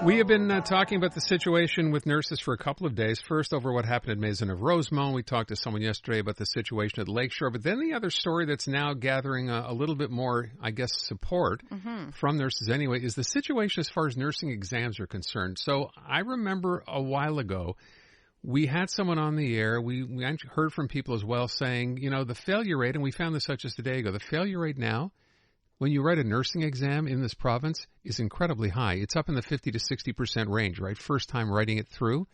We have been talking about the situation with nurses for a couple of days. First, over what happened at Maisonneuve-Rosemont. We talked to someone yesterday about the situation at Lakeshore. But then the other story that's now gathering a little bit more, I guess, support from nurses anyway, is the situation as far as nursing exams are concerned. So I remember a while ago, we had someone on the air. We heard from people as well saying, you know, the failure rate, and we found this out just a day ago, the failure rate now, when you write a nursing exam in this province, is incredibly high. It's up in the 50 to 60% range, right? First time writing it through.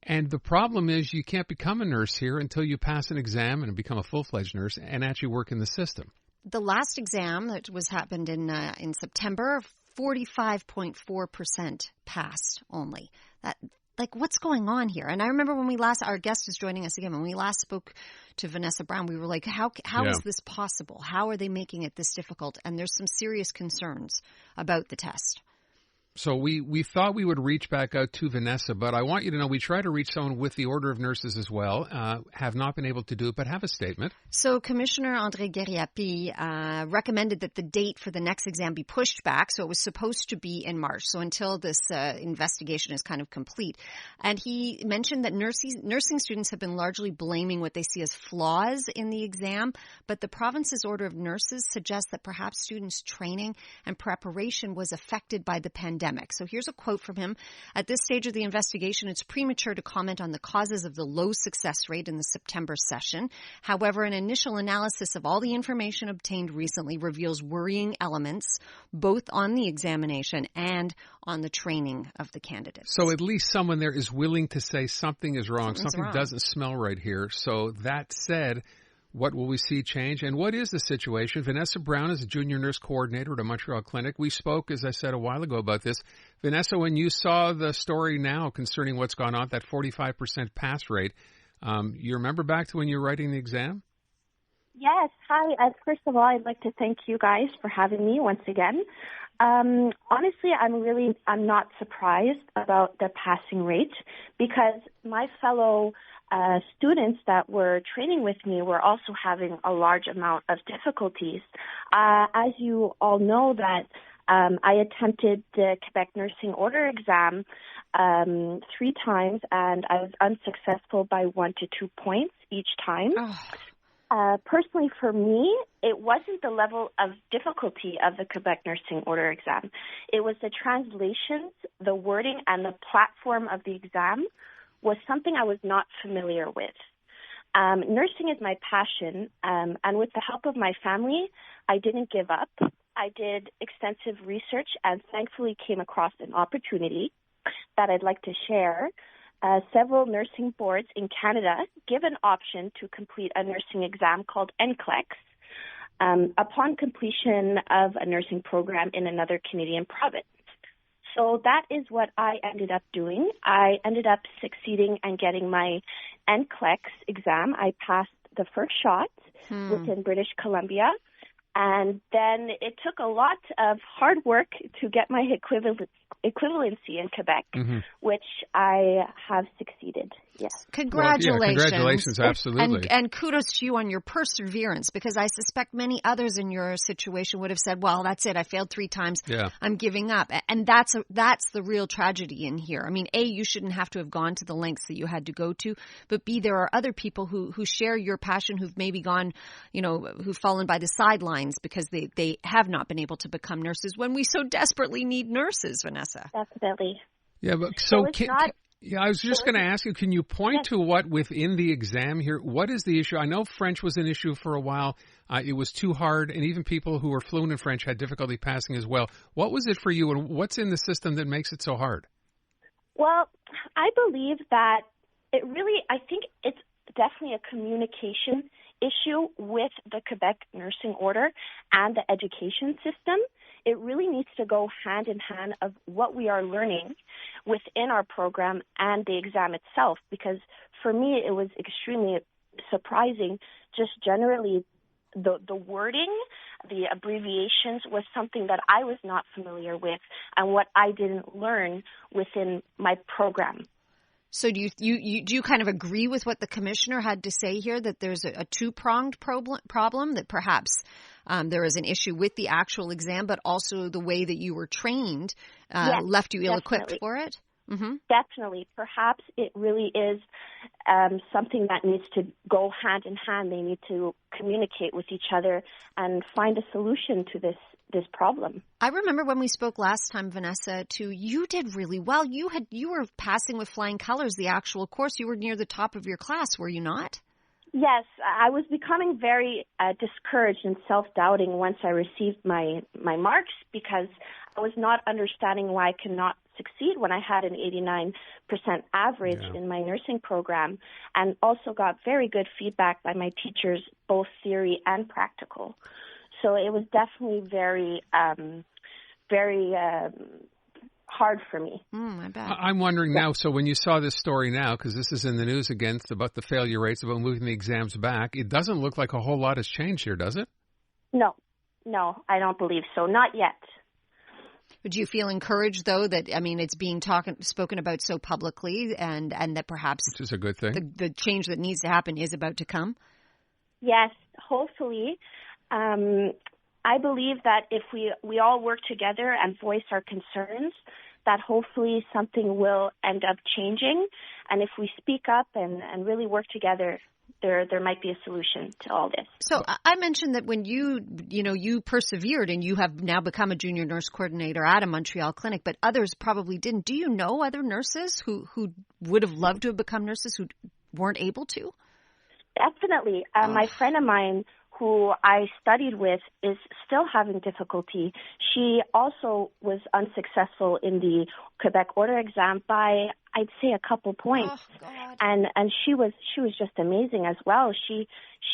And the problem is you can't become a nurse here until you pass an exam and become a full-fledged nurse and actually work in the system. The last exam that happened in September, 45.4% passed only. What's going on here? And I remember when our guest is joining us again, when we last spoke to VANESSA Brown, we were like, how is this possible? How are they making it this difficult? And there's some serious concerns about the test. So we thought we would reach back out to VANESSA, but I want you to know we tried to reach someone with the Order of Nurses as well, have not been able to do it, but have a statement. So Commissioner André Guériapi recommended that the date for the next exam be pushed back, so it was supposed to be in March, so until this investigation is kind of complete. And he mentioned that nursing students have been largely blaming what they see as flaws in the exam, but the province's Order of Nurses suggests that perhaps students' training and preparation was affected by the pandemic. So here's a quote from him. At this stage of the investigation, it's premature to comment on the causes of the low success rate in the September session. However, an initial analysis of all the information obtained recently reveals worrying elements, both on the examination and on the training of the candidates. So at least someone there is willing to say something is wrong. Something doesn't smell right here. So that said, what will we see change? And what is the situation? VANESSA Brown is a junior nurse coordinator at a Montreal clinic. We spoke, as I said a while ago, about this. VANESSA, when you saw the story now concerning what's gone on, that 45% pass rate, you remember back to when you were writing the exam? Yes. Hi. First of all, I'd like to thank you guys for having me once again. Honestly, I'm not surprised about the passing rate because my fellow students that were training with me were also having a large amount of difficulties. As you all know that I attempted the Quebec Nursing Order exam 3 times, and I was unsuccessful by 1 to 2 points each time. Personally, for me, it wasn't the level of difficulty of the Quebec Nursing Order exam. It was the translations, the wording, and the platform of the exam was something I was not familiar with. Nursing is my passion, and with the help of my family, I didn't give up. I did extensive research and thankfully came across an opportunity that I'd like to share. Several nursing boards in Canada give an option to complete a nursing exam called NCLEX upon completion of a nursing program in another Canadian province. So that is what I ended up doing. I ended up succeeding and getting my NCLEX exam. I passed the first shot within British Columbia. And then it took a lot of hard work to get my equivalency in Quebec, which I have succeeded. Yes. Congratulations. Well, congratulations, absolutely. And kudos to you on your perseverance, because I suspect many others in your situation would have said, well, that's it. I failed 3 times. Yeah. I'm giving up. And that's the real tragedy in here. I mean, A, you shouldn't have to have gone to the lengths that you had to go to. But B, there are other people who share your passion, who've maybe gone, who've fallen by the sidelines because they have not been able to become nurses when we so desperately need nurses, VANESSA. Definitely. Yeah, but I was just going to ask you, can you point to what within the exam here, what is the issue? I know French was an issue for a while. It was too hard, and even people who were fluent in French had difficulty passing as well. What was it for you, and what's in the system that makes it so hard? Well, I believe that I think it's definitely a communication issue with the Quebec Nursing Order and the education system. It really needs to go hand in hand of what we are learning within our program and the exam itself, because for me it was extremely surprising. Just generally the wording, the abbreviations was something that I was not familiar with and what I didn't learn within my program. So do you kind of agree with what the commissioner had to say here, that there's a two-pronged problem, that perhaps there is an issue with the actual exam, but also the way that you were trained Yes, left you ill-equipped definitely. for it? Mm-hmm. Definitely. Perhaps it really is something that needs to go hand in hand. They need to communicate with each other and find a solution to this problem. I remember when we spoke last time, Vanessa, too, you did really well. You were passing with flying colors the actual course. You were near the top of your class, were you not? Yes, I was becoming very discouraged and self-doubting once I received my marks, because I was not understanding why I cannot succeed when I had an 89% average in my nursing program, and also got very good feedback by my teachers, both theory and practical. So it was definitely very hard for me. I bet. I'm wondering now, so when you saw this story now, because this is in the news again, it's about the failure rates, about moving the exams back, it doesn't look like a whole lot has changed here, does it? No, I don't believe so. Not yet. Do you feel encouraged, though, that, I mean, it's being spoken about so publicly, and that perhaps, which is a good thing, the change that needs to happen is about to come? Yes, hopefully. I believe that if we all work together and voice our concerns, that hopefully something will end up changing. And if we speak up and really work together, there might be a solution to all this. So I mentioned that when you persevered and you have now become a junior nurse coordinator at a Montreal clinic, but others probably didn't. Do you know other nurses who would have loved to have become nurses who weren't able to? Definitely. My friend of mine who I studied with is still having difficulty. She also was unsuccessful in the Quebec order exam by, I'd say, a couple points. Oh, God. And she was just amazing as well. She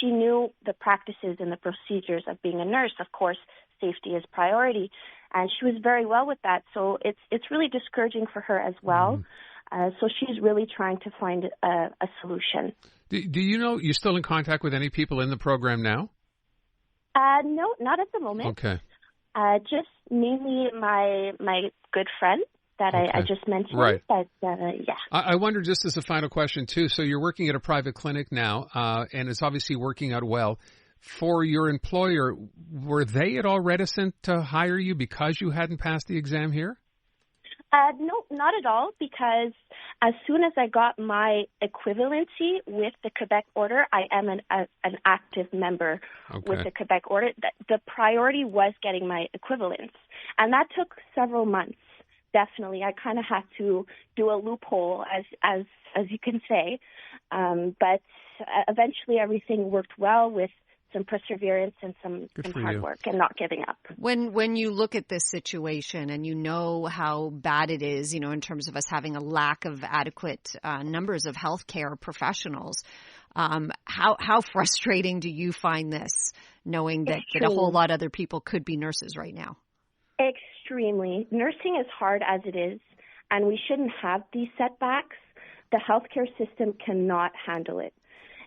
knew the practices and the procedures of being a nurse. Of course, safety is priority, and she was very well with that. So it's really discouraging for her as well. So she's really trying to find a solution. Do you know, you're still in contact with any people in the program now? No, not at the moment. Okay. Just mainly my good friend that I just mentioned. Right. But, yeah. I wonder, just as a final question, too, so you're working at a private clinic now, and it's obviously working out well. For your employer, were they at all reticent to hire you because you hadn't passed the exam here? No, not at all, because as soon as I got my equivalency with the Quebec order, I am an active member with the Quebec order. The priority was getting my equivalence, and that took several months. Definitely, I kind of had to do a loophole, as you can say, but eventually everything worked well with some perseverance and some hard work and not giving up. When you look at this situation and you know how bad it is, in terms of us having a lack of adequate numbers of healthcare professionals, how frustrating do you find this, knowing that a whole lot of other people could be nurses right now? Extremely. Nursing is hard as it is, and we shouldn't have these setbacks. The healthcare system cannot handle it.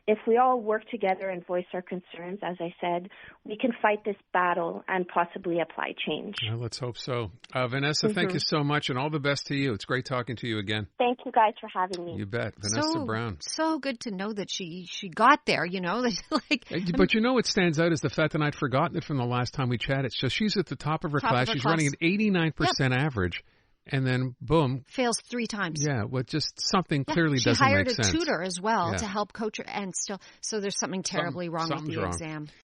If we all work together and voice our concerns, as I said, we can fight this battle and possibly apply change. Well, let's hope so. Vanessa, thank you so much, and all the best to you. It's great talking to you again. Thank you guys for having me. You bet. Vanessa Brown. So good to know that she got there, But what stands out is the fact that I'd forgotten it from the last time we chatted. So she's at the top of her class. She's running an 89% average. And then, boom. Fails 3 times. Yeah, well, just something clearly doesn't make sense. She hired a tutor as well to help coach her, and still, so there's something terribly wrong with the exam.